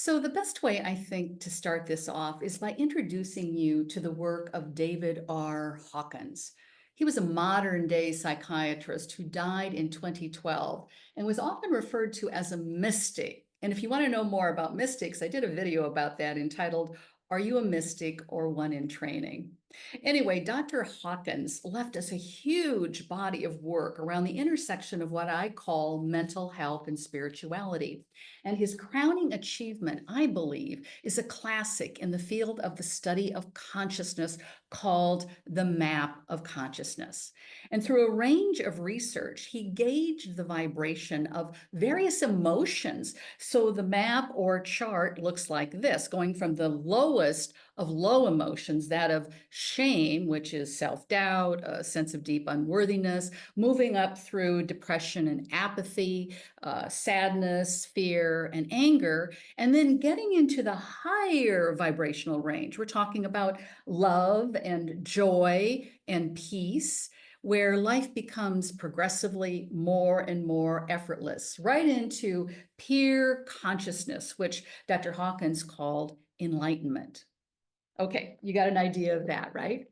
So, the best way I think to start this off is by introducing you to the work of David R. Hawkins. He was a modern day psychiatrist who died in 2012 and was often referred to as a mystic. And if you want to know more about mystics, I did a video about that entitled, Are You a Mystic or One in Training? Anyway, Dr. Hawkins left us a huge body of work around the intersection of what I call mental health and spirituality. And his crowning achievement, I believe, is a classic in the field of the study of consciousness called the map of consciousness. And through a range of research, he gauged the vibration of various emotions. So the map or chart looks like this, going from the lowest of low emotions, that of shame, which is self-doubt, a sense of deep unworthiness, moving up through depression and apathy, sadness, fear, and anger, and then getting into the higher vibrational range. We're talking about love and joy and peace, where life becomes progressively more and more effortless, right into pure consciousness, which Dr. Hawkins called enlightenment. Okay, you got an idea of that, right?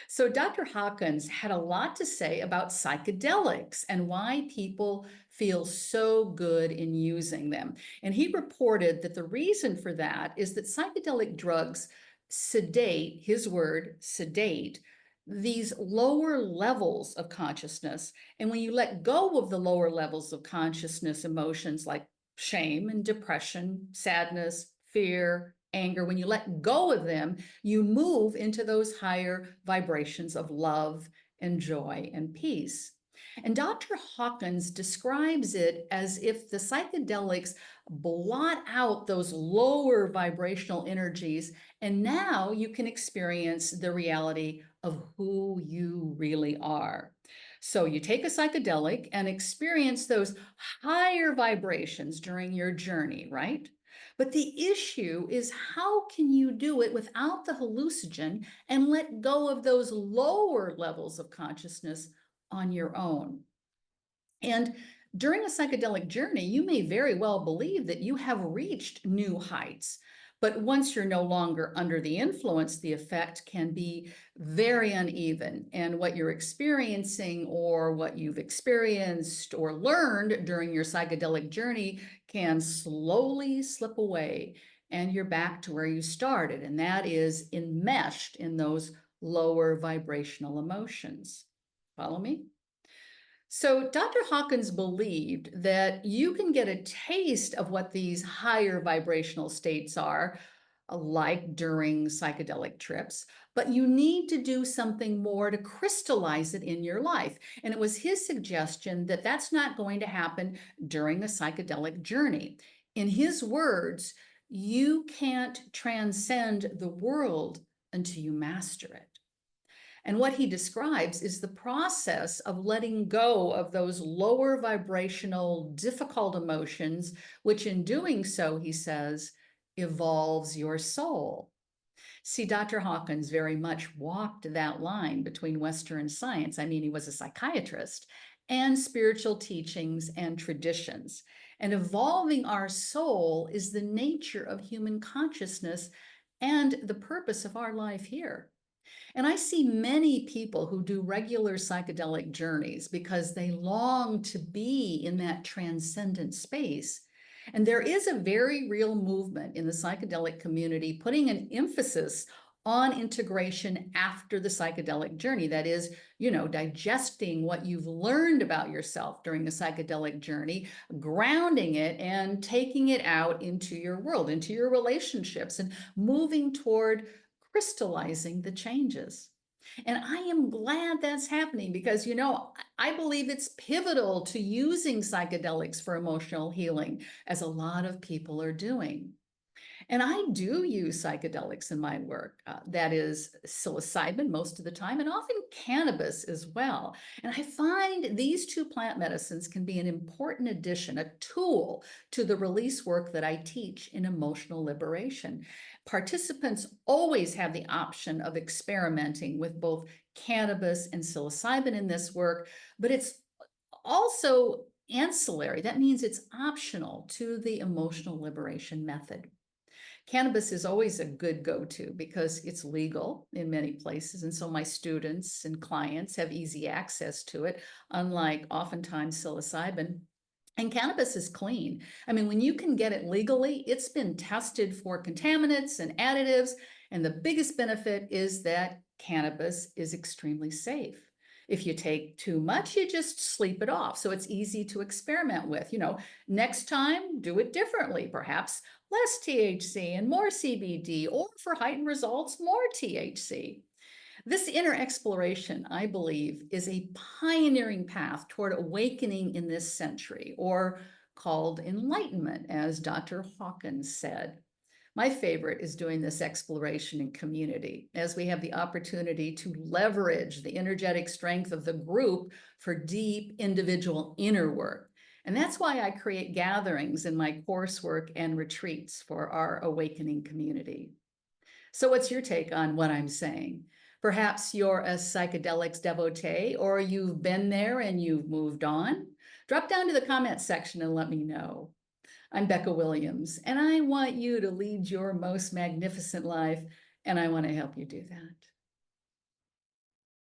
So Dr. Hawkins had a lot to say about psychedelics and why people feel so good in using them. And he reported that the reason for that is that psychedelic drugs sedate, his word, sedate, these lower levels of consciousness. And when you let go of the lower levels of consciousness, emotions like shame and depression, sadness, fear, anger, when you let go of them, you move into those higher vibrations of love and joy and peace. And Dr. Hawkins describes it as if the psychedelics blot out those lower vibrational energies, and now you can experience the reality of who you really are. So you take a psychedelic and experience those higher vibrations during your journey, right? But the issue is, how can you do it without the hallucinogen and let go of those lower levels of consciousness on your own? And during a psychedelic journey, you may very well believe that you have reached new heights. But once you're no longer under the influence, the effect can be very uneven. And what you're experiencing or what you've experienced or learned during your psychedelic journey can slowly slip away. And you're back to where you started. And that is enmeshed in those lower vibrational emotions. Follow me? So, Dr. Hawkins believed that you can get a taste of what these higher vibrational states are, like during psychedelic trips, but you need to do something more to crystallize it in your life. And it was his suggestion that that's not going to happen during a psychedelic journey. In his words, you can't transcend the world until you master it. And what he describes is the process of letting go of those lower vibrational, difficult emotions, which in doing so, he says, evolves your soul. See, Dr. Hawkins very much walked that line between Western science, I mean, he was a psychiatrist, and spiritual teachings and traditions. And evolving our soul is the nature of human consciousness and the purpose of our life here. And I see many people who do regular psychedelic journeys because they long to be in that transcendent space. And there is a very real movement in the psychedelic community putting an emphasis on integration after the psychedelic journey. That is, digesting what you've learned about yourself during the psychedelic journey, grounding it and taking it out into your world, into your relationships, and moving toward crystallizing the changes. And I am glad that's happening because, I believe it's pivotal to using psychedelics for emotional healing, as a lot of people are doing. And I do use psychedelics in my work. That is psilocybin most of the time, and often cannabis as well. And I find these two plant medicines can be an important addition, a tool to the release work that I teach in emotional liberation. Participants always have the option of experimenting with both cannabis and psilocybin in this work, but it's also ancillary. That means it's optional to the emotional liberation method. Cannabis is always a good go-to because it's legal in many places. And so my students and clients have easy access to it, unlike oftentimes psilocybin. And cannabis is clean. I mean, when you can get it legally, it's been tested for contaminants and additives. And the biggest benefit is that cannabis is extremely safe. If you take too much, you just sleep it off. So it's easy to experiment with. Next time, do it differently. Perhaps less THC and more CBD, or for heightened results, more THC. This inner exploration, I believe, is a pioneering path toward awakening in this century, or called enlightenment, as Dr. Hawkins said. My favorite is doing this exploration in community, as we have the opportunity to leverage the energetic strength of the group for deep individual inner work. And that's why I create gatherings in my coursework and retreats for our awakening community. So, what's your take on what I'm saying? Perhaps you're a psychedelics devotee, or you've been there and you've moved on. Drop down to the comments section and let me know. I'm Becca Williams, and I want you to lead your most magnificent life, and I want to help you do that.